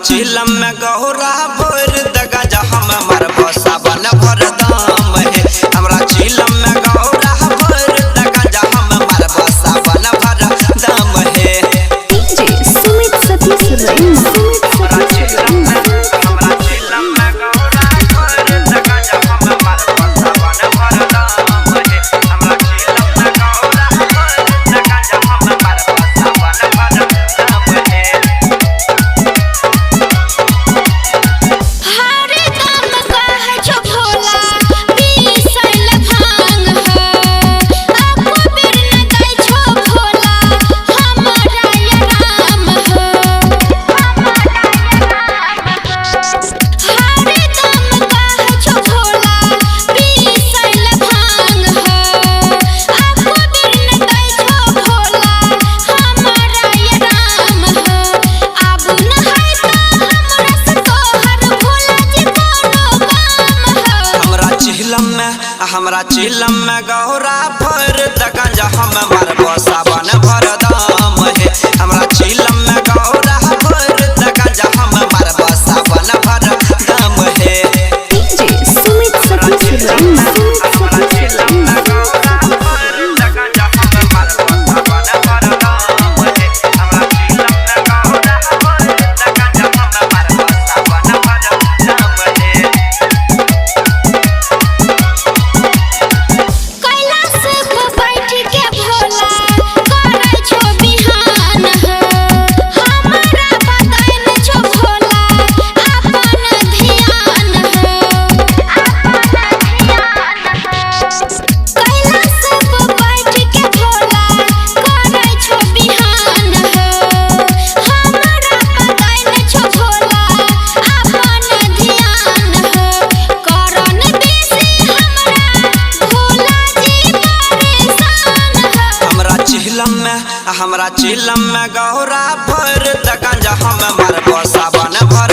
चिलम में गौरा भोर दगा जा हम मरबो सावन भर दाम है। हमरा चिलम में गौरा भोर दगा जा हम मरबो सावन भर दाम है। डीजे सुमित सतीश रईस हमरा चिलम में गौरा भोर दगा जा हम मरबो सावन भर दाम है। हमरा चिलम में गौरा भोर दगा जा हम मरबो सावन भर दाम है। हमरा चिलम में गौरा भर दगा जा हम मरबो सावन भर दाम है। हमरा चिलम में गौरा भर दगा जा हम मरबो सावन भर दाम है। डीजे सुमित सतीश रईस हमरा चिलम में गौरा भर दगा जा हम मरबो सावन भर दाम है। हमरा चिलम में गौरा भर दगा जा हम मरबो सावन भर दाम है। हमरा चिलम में गौरा भर दगा जा हम मरबो सावन भर